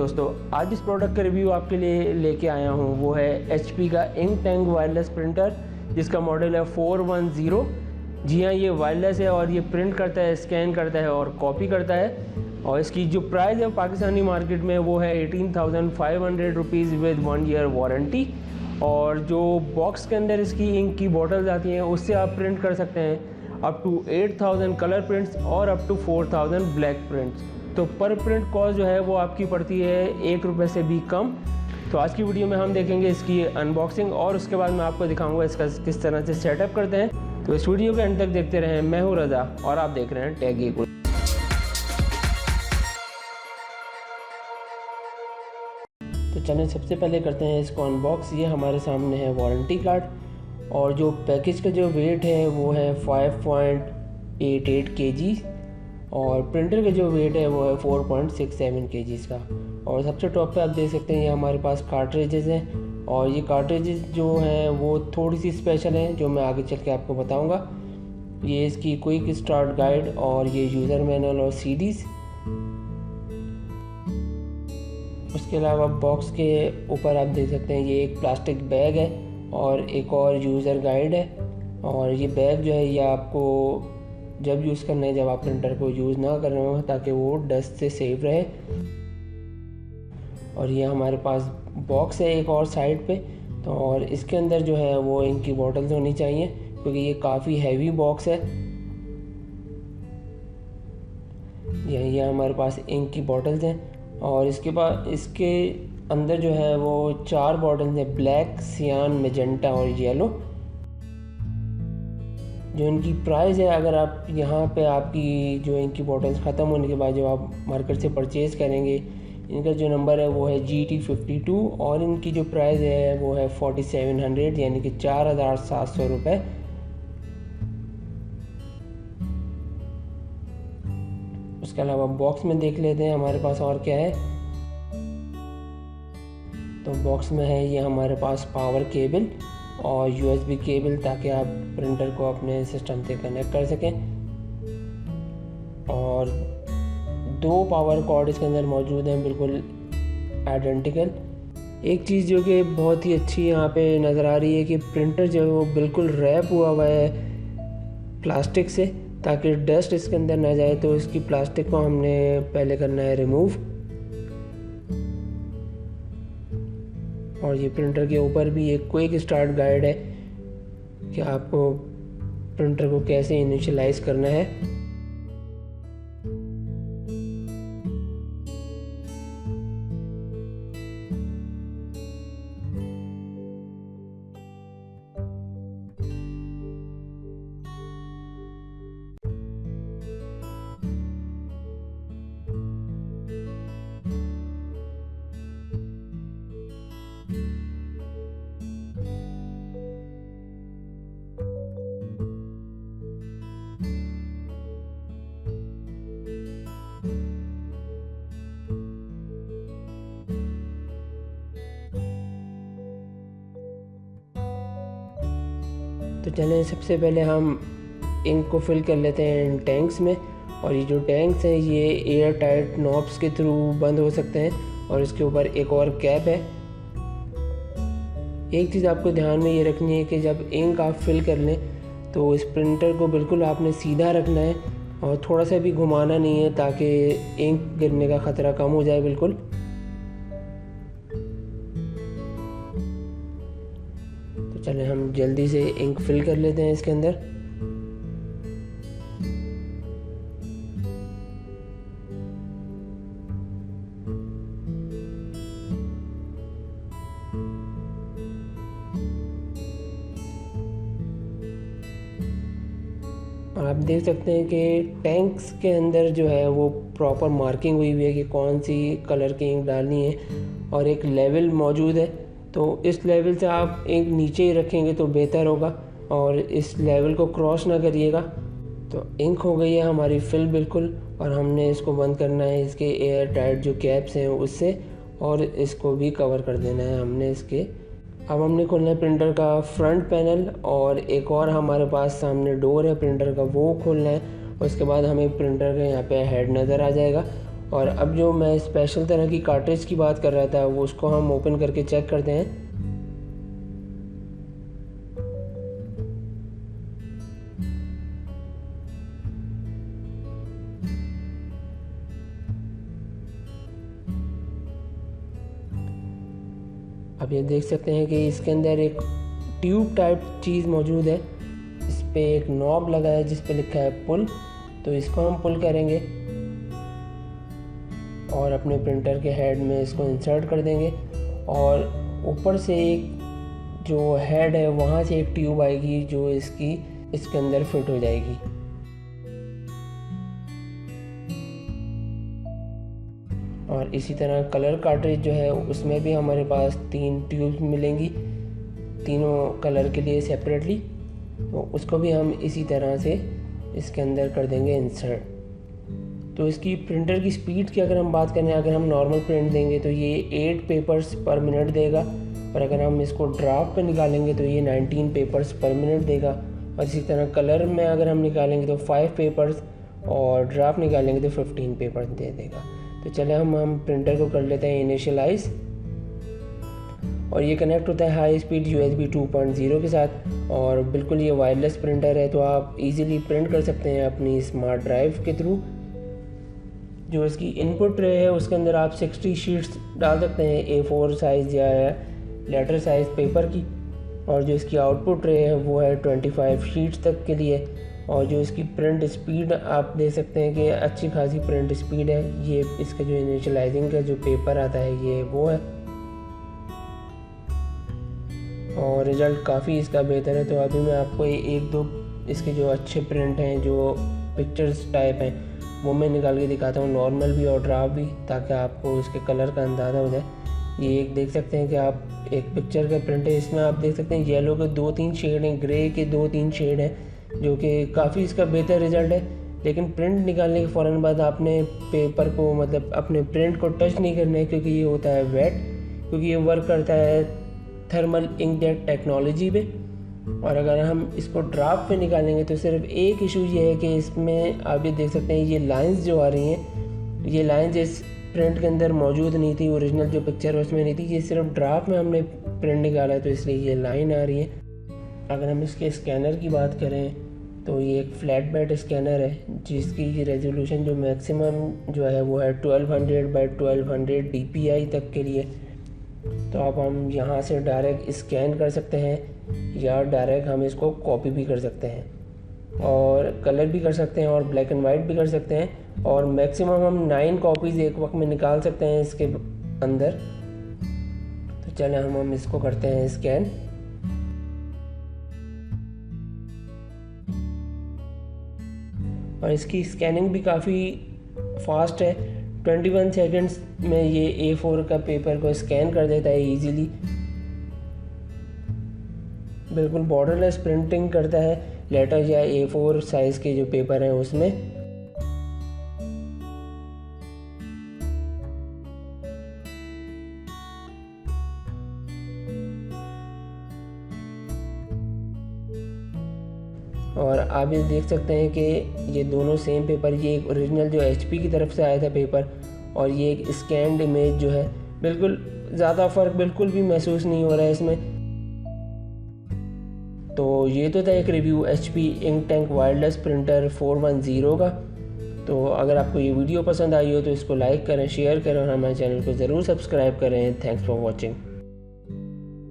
दोस्तों, आज जिस प्रोडक्ट का रिव्यू आपके लिए लेके आया हूँ वो है HP का इंक टैंक वायरलेस प्रिंटर, जिसका मॉडल है 410। जी हाँ, ये वायरलेस है और ये प्रिंट करता है, स्कैन करता है और कॉपी करता है। और इसकी जो प्राइस है पाकिस्तानी मार्केट में वो है 18,500 रुपीज़ विद 1 ईयर वारंटी। और जो बॉक्स के अंदर इसकी इंक की बॉटल्स आती हैं उससे आप प्रिंट कर सकते हैं अप टू 8,000 कलर प्रिंट्स और अप टू 4,000 ब्लैक प्रिंट्स। तो पर प्रिंट कॉस्ट जो है वो आपकी पड़ती है ₹1 से भी कम। तो आज की वीडियो में हम देखेंगे इसकी अनबॉक्सिंग और उसके बाद मैं आपको दिखाऊंगा इसका किस तरह से सेटअप करते हैं। तो इस वीडियो के अंत तक देखते रहें। मैं हूँ रज़ा और आप देख रहे हैं टेक गीक। तो चलें सबसे पहले करते हैं इसको अनबॉक्स। ये हमारे सामने है वारंटी कार्ड और जो पैकेज का जो वेट है वो है 5.88 kg और प्रिंटर का जो वेट है वो है 4.67 kg का। और सबसे टॉप पे आप देख सकते हैं ये हमारे पास कार्ट्रिजेज़ हैं और ये कार्ट्रिजेज़ जो हैं वो थोड़ी सी स्पेशल हैं जो मैं आगे चल के आपको बताऊंगा। ये इसकी क्विक स्टार्ट गाइड और ये यूज़र मैनुअल और CDs। उसके अलावा बॉक्स के ऊपर आप देख सकते हैं ये एक प्लास्टिक बैग है और एक और यूज़र गाइड है। और ये बैग जो है ये आपको जब यूज़ करना है जब आप प्रिंटर को यूज़ ना कर रहे हो ताकि वो डस्ट से सेफ रहे। और ये हमारे पास बॉक्स है एक और साइड पे। तो और इसके अंदर जो है वो इंक की बॉटल्स होनी चाहिए क्योंकि ये काफ़ी हैवी बॉक्स है। ये हमारे पास इंक की बॉटल्स हैं और इसके बाद इसके अंदर जो है वो 4 बॉटल्स हैं, ब्लैक, सियान, मैजेंटा और येलो। जो इनकी प्राइस है अगर आप यहाँ पे आपकी जो इनकी बॉटल्स ख़त्म होने के बाद जो आप मार्केट से परचेज़ करेंगे इनका जो नंबर है वो है GT52 और इनकी जो प्राइस है वो है 4700 यानी कि 4,700 रुपये। उसके अलावा बॉक्स में देख लेते हैं हमारे पास और क्या है। तो बॉक्स में है ये हमारे पास पावर केबल और USB केबल ताकि आप प्रिंटर को अपने सिस्टम से कनेक्ट कर सकें। और 2 पावर कॉर्ड इसके अंदर मौजूद हैं बिल्कुल आइडेंटिकल। एक चीज़ जो कि बहुत ही अच्छी यहाँ पे नज़र आ रही है कि प्रिंटर जो है वो बिल्कुल रैप हुआ है प्लास्टिक से ताकि डस्ट इसके अंदर ना जाए। तो इसकी प्लास्टिक को हमने पहले करना है रिमूव। और ये प्रिंटर के ऊपर भी एक क्विक स्टार्ट गाइड है कि आपको प्रिंटर को कैसे इनिशियलाइज करना है। तो चलें सबसे पहले हम इंक को फिल कर लेते हैं इन टैंक्स में। और ये जो टैंक्स हैं ये एयर टाइट नॉब्स के थ्रू बंद हो सकते हैं और इसके ऊपर एक और कैप है। एक चीज़ आपको ध्यान में ये रखनी है कि जब इंक आप फिल कर लें तो इस प्रिंटर को बिल्कुल आपने सीधा रखना है और थोड़ा सा भी घुमाना नहीं है ताकि इंक गिरने का ख़तरा कम हो जाए बिल्कुल। चलें हम जल्दी से इंक फिल कर लेते हैं इसके अंदर। और आप देख सकते हैं कि टैंक्स के अंदर जो है वो प्रॉपर मार्किंग हुई हुई है कि कौन सी कलर की इंक डालनी है और एक लेवल मौजूद है। तो इस लेवल से आप इंक नीचे ही रखेंगे तो बेहतर होगा और इस लेवल को क्रॉस ना करिएगा। तो इंक हो गई है हमारी फिल बिल्कुल और हमने इसको बंद करना है इसके एयर टाइट जो कैप्स हैं उससे और इसको भी कवर कर देना है हमने इसके। अब हमने खोलना है प्रिंटर का फ्रंट पैनल और एक और हमारे पास सामने डोर है प्रिंटर का, वो खोलना है। और उसके बाद हमें प्रिंटर का यहाँ पे हेड नज़र आ जाएगा और अब जो मैं स्पेशल तरह की कार्ट्रिज की बात कर रहा था वो उसको हम ओपन करके चेक करते हैं। अब ये देख सकते हैं कि इसके अंदर एक ट्यूब टाइप चीज़ मौजूद है। इस पे एक नॉब लगा है जिस पे लिखा है पुल, तो इसको हम पुल करेंगे और अपने प्रिंटर के हेड में इसको इंसर्ट कर देंगे और ऊपर से एक जो हेड है वहाँ से एक ट्यूब आएगी जो इसके अंदर फिट हो जाएगी। और इसी तरह कलर कार्ट्रिज जो है उसमें भी हमारे पास 3 ट्यूब्स मिलेंगी, तीनों कलर के लिए सेपरेटली, तो उसको भी हम इसी तरह से इसके अंदर कर देंगे इंसर्ट। तो इसकी प्रिंटर की स्पीड की अगर हम बात करें, अगर हम नॉर्मल प्रिंट देंगे तो ये 8 पेपर्स पर मिनट देगा, और अगर हम इसको ड्राफ्ट पे निकालेंगे तो ये 19 पेपर्स पर मिनट देगा। और इसी तरह कलर में अगर हम निकालेंगे तो 5 पेपर्स और ड्राफ्ट निकालेंगे तो 15 पेपर्स दे देगा। तो चले हम प्रिंटर को कर लेते हैं इनिशियलाइज, और ये कनेक्ट होता है हाई स्पीड USB 2.0 के साथ, और बिल्कुल ये वायरलेस प्रिंटर है, तो आप इजीली प्रिंट कर सकते हैं अपनी स्मार्ट ड्राइव के थ्रू। जो इसकी इनपुट ट्रे है उसके अंदर आप 60 शीट्स डाल सकते हैं A4 साइज़ या लेटर साइज़ पेपर की, और जो इसकी आउटपुट ट्रे है वो है 25 शीट्स तक के लिए। और जो इसकी प्रिंट स्पीड आप देख सकते हैं कि अच्छी खासी प्रिंट स्पीड है। ये इसका जो इनिशियलाइजिंग का जो पेपर आता है ये वो है, और रिज़ल्ट काफ़ी इसका बेहतर है। तो अभी मैं आपको एक दो इसके जो अच्छे प्रिंट हैं, जो पिक्चर्स टाइप हैं, वो मैं निकाल के दिखाता हूँ, नॉर्मल भी और ड्राफ्ट भी, ताकि आपको इसके कलर का अंदाज़ा हो जाए। ये एक देख सकते हैं कि आप एक पिक्चर का प्रिंट है, इसमें आप देख सकते हैं येलो के 2-3 शेड हैं, ग्रे के 2-3 शेड हैं, जो कि काफ़ी इसका बेहतर रिज़ल्ट है। लेकिन प्रिंट निकालने के फ़ौरन बाद आपने पेपर को, मतलब अपने प्रिंट को टच नहीं करना है, क्योंकि ये होता है वेट, क्योंकि ये वर्क करता है थर्मल इंकजेट टेक्नोलॉजी पे। और अगर हम इसको ड्राफ्ट पे निकालेंगे तो सिर्फ एक इशू ये है कि इसमें आप ये देख सकते हैं ये लाइंस जो आ रही हैं, ये लाइंस इस प्रिंट के अंदर मौजूद नहीं थी, ओरिजिनल जो पिक्चर है उसमें नहीं थी, ये सिर्फ ड्राफ्ट में हमने प्रिंट निकाला है, तो इसलिए ये लाइन आ रही है। अगर हम इसके स्कैनर की बात करें तो ये एक फ्लैट बेड स्कैनर है जिसकी रेजोल्यूशन जो मैक्सिमम जो है वो है 1200 बाई 1200 DPI तक के लिए। तो अब हम यहाँ से डायरेक्ट स्कैन कर सकते हैं या डायरेक्ट हम इसको कॉपी भी कर सकते हैं, और कलर भी कर सकते हैं और ब्लैक एंड वाइट भी कर सकते हैं, और मैक्सिमम हम 9 कॉपीज़ एक वक्त में निकाल सकते हैं इसके अंदर। तो चलें हम इसको करते हैं स्कैन। और इसकी स्कैनिंग भी काफ़ी फास्ट है, 21 सेकंड्स में ये A4 का पेपर को स्कैन कर देता है इजीली। बिल्कुल बॉर्डरलेस प्रिंटिंग करता है लेटर या A4 साइज़ के जो पेपर हैं उसमें। और आप ये देख सकते हैं कि ये दोनों सेम पेपर, ये एक ओरिजिनल जो HP की तरफ से आया था पेपर, और ये एक स्कैन्ड इमेज जो है, बिल्कुल ज़्यादा फ़र्क बिल्कुल भी महसूस नहीं हो रहा है इसमें। तो ये तो था एक रिव्यू HP इंकटैंक वायरलेस प्रिंटर 410 का। तो अगर आपको ये वीडियो पसंद आई हो तो इसको लाइक करें, शेयर करें और हमारे चैनल को ज़रूर सब्सक्राइब करें। Thanks for watching.